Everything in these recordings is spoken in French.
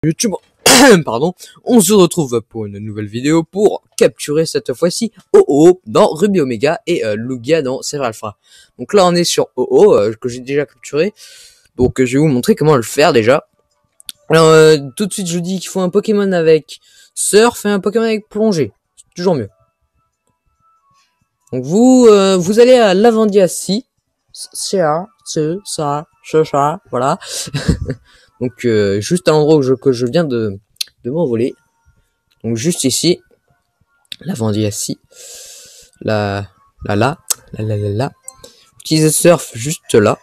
YouTube. Pardon, on se retrouve pour une nouvelle vidéo pour capturer cette fois-ci OO dans Ruby Omega et Lugia dans Silver Alpha. Donc là on est sur OO que j'ai déjà capturé. Donc je vais vous montrer comment le faire déjà. Alors tout de suite je vous dis qu'il faut un Pokémon avec Surf et un Pokémon avec Plongée. C'est toujours mieux. Donc vous allez à Lavandiacie. Ça, voilà. Donc juste à l'endroit que je viens de m'envoler. Donc juste ici, Lavandiacie, là. Utiliser Surf juste là.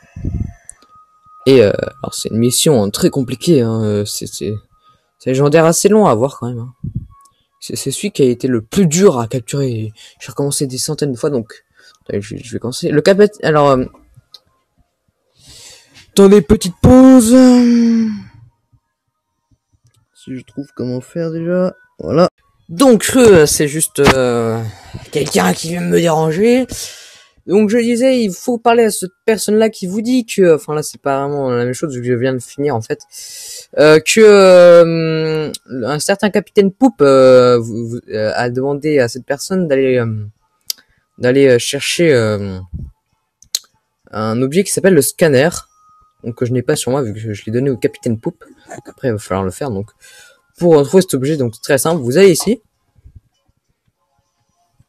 Et alors c'est une mission très compliquée. Hein. C'est légendaire assez long à voir quand même. Hein. C'est celui qui a été le plus dur à capturer. J'ai recommencé des centaines de fois, donc je vais commencer. Le capet. Alors dans des petites pauses. Si je trouve comment faire déjà. Voilà. Donc c'est juste quelqu'un qui vient me déranger. Donc je disais, il faut parler à cette personne-là qui vous dit que, enfin là c'est pas vraiment la même chose que je viens de finir en fait, que un certain capitaine Poupe a demandé à cette personne d'aller chercher un objet qui s'appelle le scanner, donc que je n'ai pas sur moi vu que je l'ai donné au capitaine Poupe. Donc après il va falloir le faire. Donc pour retrouver cet objet, donc très simple, vous allez ici,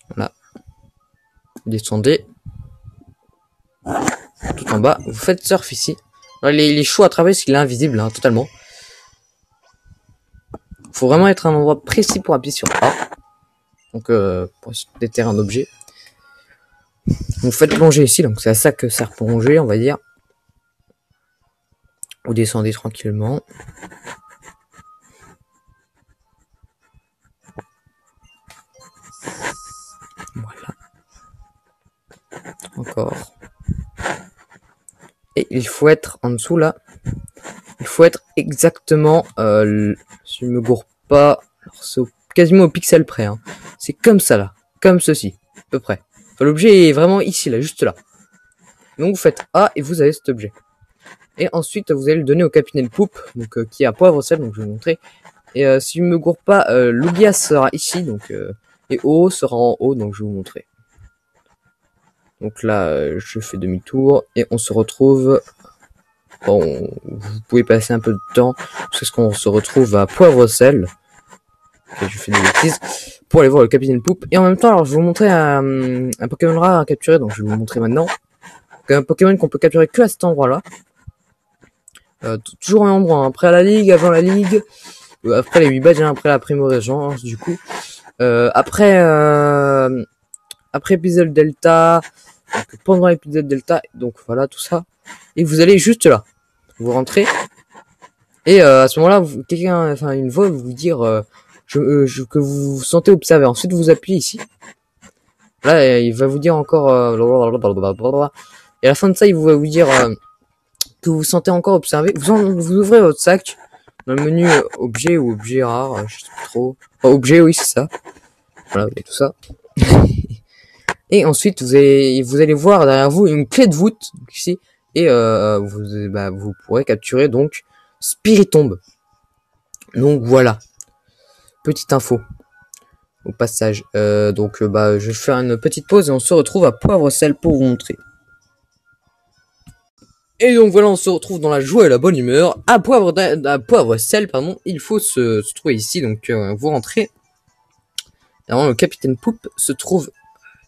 voilà, vous descendez tout en bas, vous faites Surf ici. Alors, il est chaud à travailler parce qu'il est invisible, hein, totalement. Faut vraiment être à un endroit précis pour appuyer sur A. Donc pour déterrer un objet. Vous faites plonger ici, donc c'est à ça que sert plonger, on va dire. Vous descendez tranquillement. Voilà. Encore. Et il faut être en dessous là. Il faut être exactement, si je me gourre pas, c'est quasiment au pixel près. Hein. C'est comme ça là, comme ceci, à peu près. Enfin, l'objet est vraiment ici là, juste là. Donc vous faites A et vous avez cet objet. Et ensuite vous allez le donner au capitaine Poupe, donc qui est à Poivre Sel, donc je vais vous montrer. Et si je me gourre pas, Lugia sera ici, donc et OO sera en haut, donc je vais vous montrer. Donc là, je fais demi-tour et on se retrouve. Bon, vous pouvez passer un peu de temps parce qu'on se retrouve à Poivre Sel. Okay, je fais des bêtises pour aller voir le capitaine Poupe. Et en même temps, alors je vais vous montrer un Pokémon rare à capturer, donc je vais vous montrer maintenant. Donc, un Pokémon qu'on peut capturer que à cet endroit-là. Toujours au même endroit, hein. Après la ligue, avant la ligue, après les 8 badges, hein, après la primo régence, du coup. Après épisode Delta, donc pendant l'épisode Delta, donc voilà tout ça. Et vous allez juste là. Vous rentrez. Et à ce moment-là, quelqu'un, enfin une voix vous dire que vous vous sentez observé. Ensuite, vous appuyez ici. Là, il va vous dire encore. Et à la fin de ça, il va vous dire que vous vous sentez encore observé. Vous ouvrez votre sac dans le menu objet ou objet rare, je sais pas trop. Enfin, objet, oui, c'est ça. Voilà, il y a tout ça. Et ensuite, vous allez voir derrière vous une clé de voûte ici. Et vous pourrez capturer donc Spiritomb. Donc voilà, petite info au passage. Je vais faire une petite pause et on se retrouve à Poivre Sel pour vous montrer. Et donc voilà, on se retrouve dans la joie et la bonne humeur à Poivre Sel, pardon. Il faut se trouver ici, donc vous rentrez. Normalement, le capitaine Poupe se trouve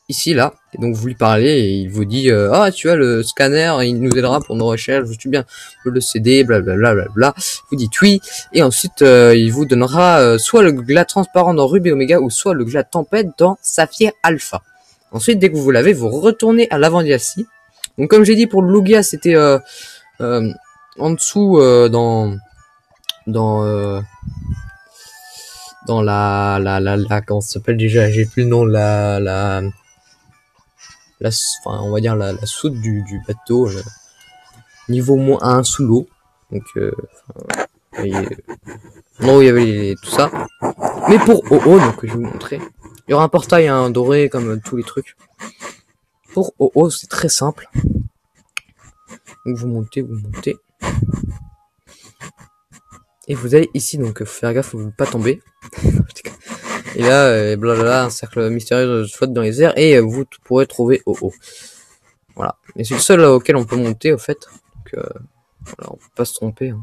ici, là, et donc vous lui parlez et il vous dit ah tu as le scanner, il nous aidera pour nos recherches, veux-tu bien le céder, blablabla. Vous dites oui et ensuite il vous donnera soit le glas transparent dans Ruby Omega ou soit le glas tempête dans Saphir Alpha. Ensuite dès que vous l'avez, vous retournez à Lavandiacie. Donc comme j'ai dit pour le Lugia, c'était en dessous dans la comment ça s'appelle déjà, j'ai plus le nom, on va dire la soute du bateau, niveau -1 sous l'eau. Donc non, il y avait tout ça. Mais pour OO, donc je vais vous montrer. Il y aura un portail doré comme tous les trucs. Pour OO, c'est très simple. Donc vous montez. Et vous allez ici, donc faut faire gaffe, faut ne pas tomber. Et là, blablabla, un cercle mystérieux flotte dans les airs et vous pourrez trouver haut. Voilà. Et c'est le seul auquel on peut monter, au fait. Donc, voilà, on peut pas se tromper. Hein.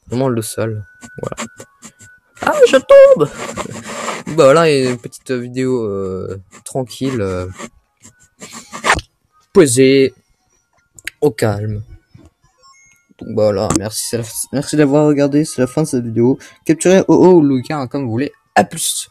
Vraiment le seul. Voilà. Ah, je tombe. Bah voilà, une petite vidéo tranquille, posée, au calme. Donc bah voilà, merci d'avoir regardé, c'est la fin de cette vidéo. Capturez OO ou Lucas, hein, comme vous voulez. À plus.